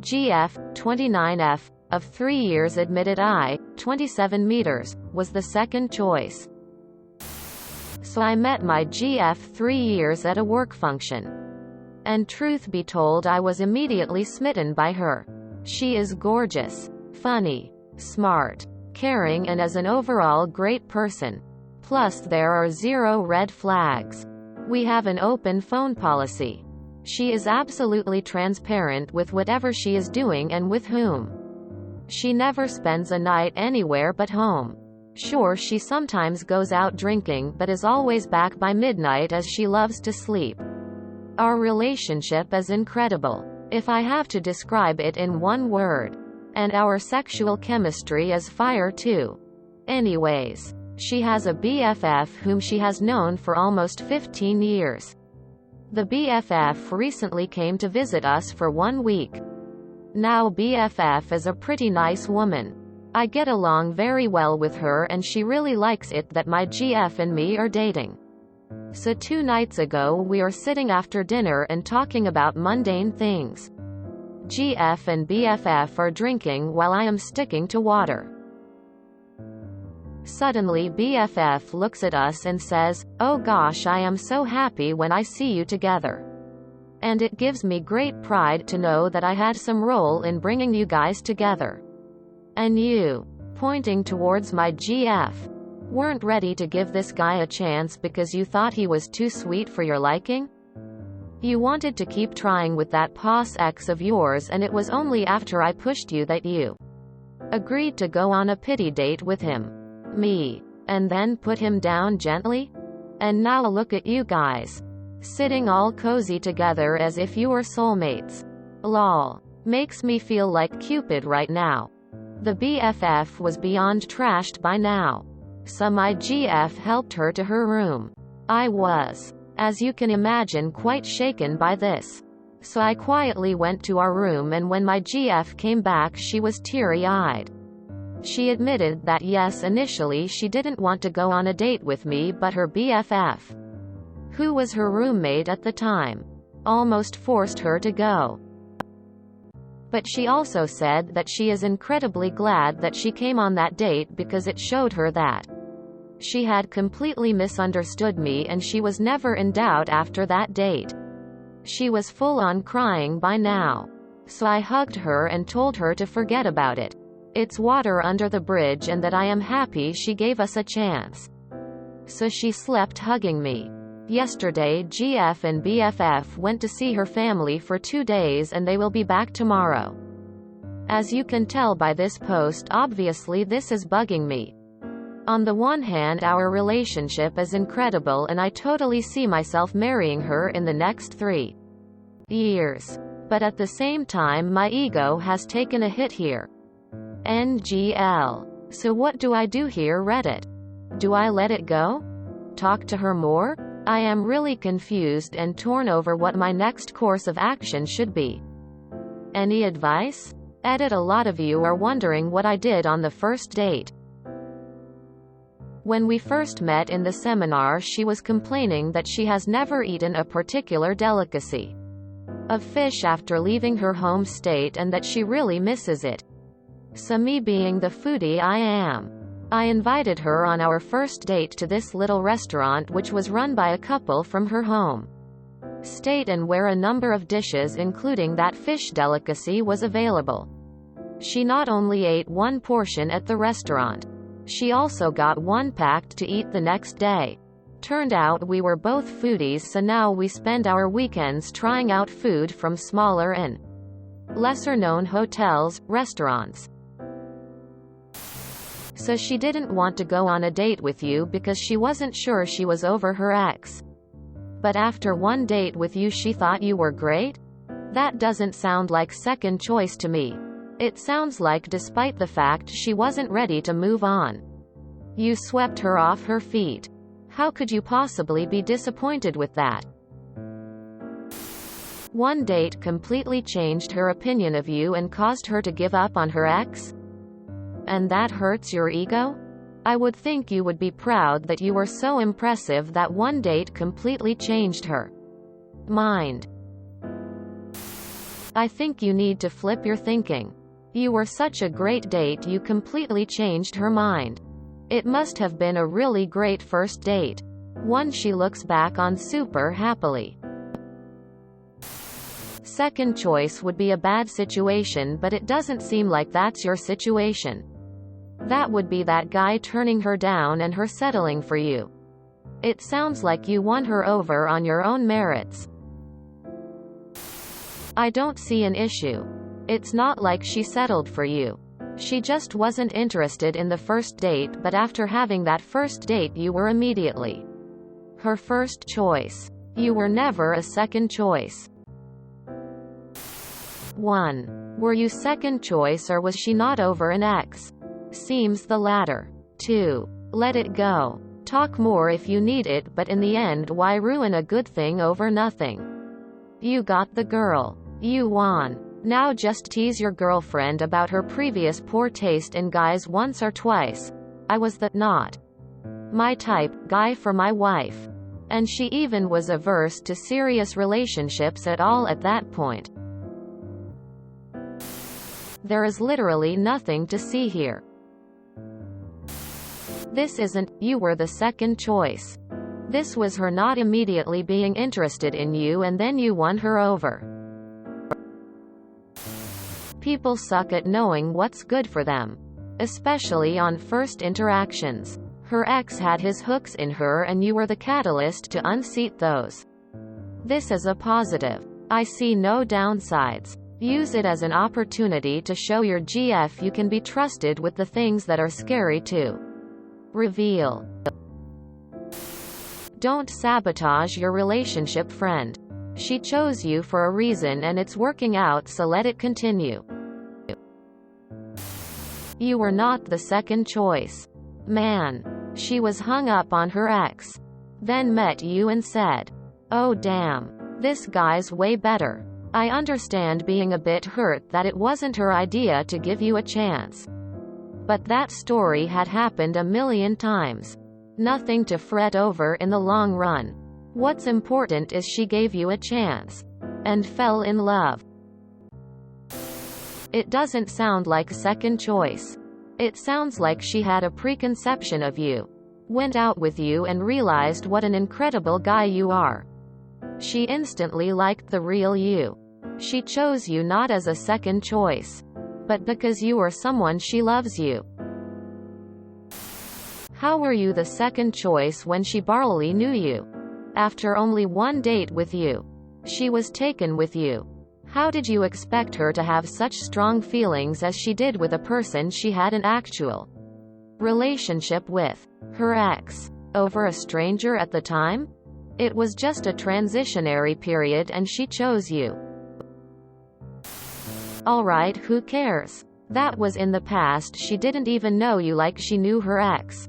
GF, 29F, of 3 years admitted I, 27 meters, was the second choice. So I met my GF 3 years at a work function. And truth be told, I was immediately smitten by her. She is gorgeous, funny, smart, caring, and as an overall great person. Plus there are 0 red flags. We have an open phone policy. She is absolutely transparent with whatever she is doing and with whom. She never spends a night anywhere but home. Sure, she sometimes goes out drinking but is always back by midnight as she loves to sleep. Our relationship is incredible, if I have to describe it in one word. And our sexual chemistry is fire too. Anyways, she has a BFF whom she has known for almost 15 years. The BFF recently came to visit us for 1 week. Now BFF is a pretty nice woman. I get along very well with her and she really likes it that my GF and me are dating. So 2 nights ago we are sitting after dinner and talking about mundane things. GF and BFF are drinking while I am sticking to water. Suddenly BFF looks at us and says, "Oh gosh, I am so happy when I see you together. And it gives me great pride to know that I had some role in bringing you guys together. And you," pointing towards my GF, "weren't ready to give this guy a chance because you thought he was too sweet for your liking? You wanted to keep trying with that pos ex of yours, and it was only after I pushed you that you agreed to go on a pity date with him. Me. And then put him down gently? And now look at you guys. Sitting all cozy together as if you were soulmates. Lol. Makes me feel like Cupid right now." The BFF was beyond trashed by now. So my GF helped her to her room. I was, as you can imagine, quite shaken by this. So I quietly went to our room, and when my GF came back she was teary-eyed. She admitted that yes, initially she didn't want to go on a date with me, but her BFF, who was her roommate at the time, almost forced her to go. But she also said that she is incredibly glad that she came on that date because it showed her that she had completely misunderstood me and she was never in doubt after that date. She was full on crying by now. So I hugged her and told her to forget about it. It's water under the bridge and that I am happy she gave us a chance. So she slept hugging me. Yesterday GF and BFF went to see her family for 2 days and they will be back tomorrow. As you can tell by this post, obviously this is bugging me. On the one hand, our relationship is incredible and I totally see myself marrying her in the next 3 years. But at the same time my ego has taken a hit here. NGL. So what do I do here, Reddit? Do I let it go? Talk to her more? I am really confused and torn over what my next course of action should be. Any advice? Edit. A lot of you are wondering what I did on the first date. When we first met in the seminar, she was complaining that she has never eaten a particular delicacy of fish after leaving her home state and that she really misses it. So me being the foodie I am, I invited her on our first date to this little restaurant which was run by a couple from her home state and where a number of dishes including that fish delicacy was available. She not only ate 1 portion at the restaurant, she also got 1 packed to eat the next day. Turned out we were both foodies, so now we spend our weekends trying out food from smaller and lesser known hotels, restaurants. So she didn't want to go on a date with you because she wasn't sure she was over her ex. But after 1 date with you she thought you were great? That doesn't sound like second choice to me. It sounds like despite the fact she wasn't ready to move on, you swept her off her feet. How could you possibly be disappointed with that? 1 date completely changed her opinion of you and caused her to give up on her ex? And that hurts your ego? I would think you would be proud that you were so impressive that 1 date completely changed her mind. I think you need to flip your thinking. You were such a great date you completely changed her mind. It must have been a really great first date. One she looks back on super happily. Second choice would be a bad situation, but it doesn't seem like that's your situation. That would be that guy turning her down and her settling for you. It sounds like you won her over on your own merits. I don't see an issue. It's not like she settled for you. She just wasn't interested in the first date, but after having that first date you were immediately her first choice. You were never a second choice. 1. Were you second choice or was she not over an ex? Seems the latter. 2. Let it go. Talk more if you need it, but in the end, why ruin a good thing over nothing? You got the girl. You won. Now just tease your girlfriend about her previous poor taste in guys once or twice. I was the not my type guy for my wife. And she even was averse to serious relationships at all at that point. There is literally nothing to see here. This isn't, you were the second choice. This was her not immediately being interested in you and then you won her over. People suck at knowing what's good for them. Especially on first interactions. Her ex had his hooks in her and you were the catalyst to unseat those. This is a positive. I see no downsides. Use it as an opportunity to show your GF you can be trusted with the things that are scary too. Reveal. Don't sabotage your relationship, friend. She chose you for a reason and it's working out, so let it continue. You were not the second choice. Man. She was hung up on her ex. Then met you and said, "Oh damn. This guy's way better." I understand being a bit hurt that it wasn't her idea to give you a chance. But that story had happened a million times. Nothing to fret over in the long run. What's important is she gave you a chance. And fell in love. It doesn't sound like second choice. It sounds like she had a preconception of you. Went out with you and realized what an incredible guy you are. She instantly liked the real you. She chose you not as a second choice, but because you were someone she loves you. How were you the second choice when she barely knew you? After only one date with you, she was taken with you. How did you expect her to have such strong feelings as she did with a person she had an actual relationship with? Her ex. Over a stranger at the time? It was just a transitionary period and she chose you. Alright, who cares? That was in the past. She didn't even know you like she knew her ex.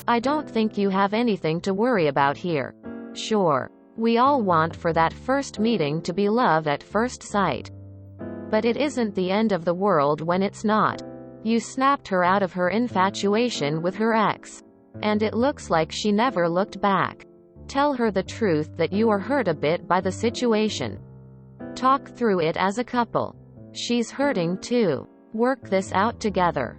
I don't think you have anything to worry about here. Sure. We all want for that first meeting to be love at first sight. But it isn't the end of the world when it's not. You snapped her out of her infatuation with her ex. And it looks like she never looked back. Tell her the truth that you are hurt a bit by the situation. Talk through it as a couple. She's hurting too. Work this out together.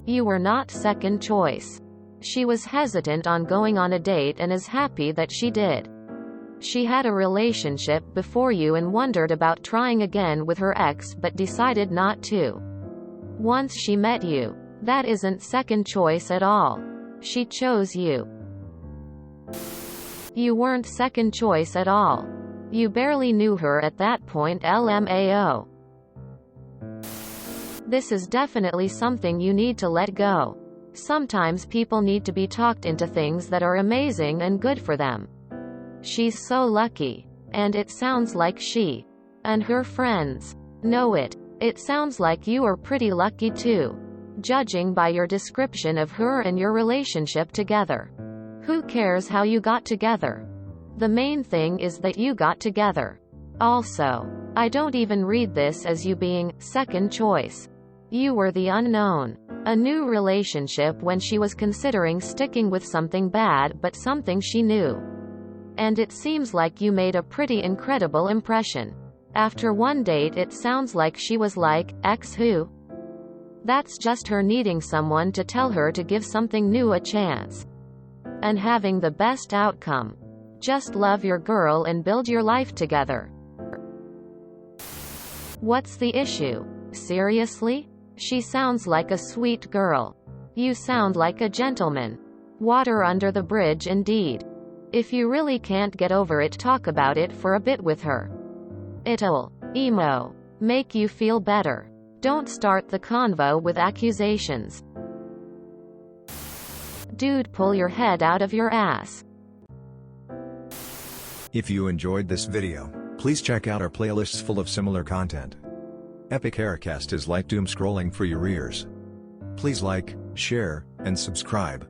You were not second choice. She was hesitant on going on a date and is happy that she did. She had a relationship before you and wondered about trying again with her ex but decided not to. Once she met you, that isn't second choice at all. She chose you. You weren't second choice at all. You barely knew her at that point. LMAO. This is definitely something you need to let go. Sometimes people need to be talked into things that are amazing and good for them. She's so lucky. And it sounds like she and her friends know it. It sounds like you are pretty lucky too, judging by your description of her and your relationship together. Who cares how you got together? The main thing is that you got together. Also, I don't even read this as you being second choice. You were the unknown. A new relationship when she was considering sticking with something bad but something she knew And it seems like you made a pretty incredible impression. After one date it sounds like she was like, X who? That's just her needing someone to tell her to give something new a chance. And having the best outcome. Just love your girl and build your life together. What's the issue? Seriously? She sounds like a sweet girl. You sound like a gentleman. Water under the bridge indeed. If you really can't get over it, talk about it for a bit with her. It'll make you feel better. Don't start the convo with accusations. Dude, pull your head out of your ass. If you enjoyed this video, please check out our playlists full of similar content. Epic Haircast is like doom scrolling for your ears. Please like, share, and subscribe.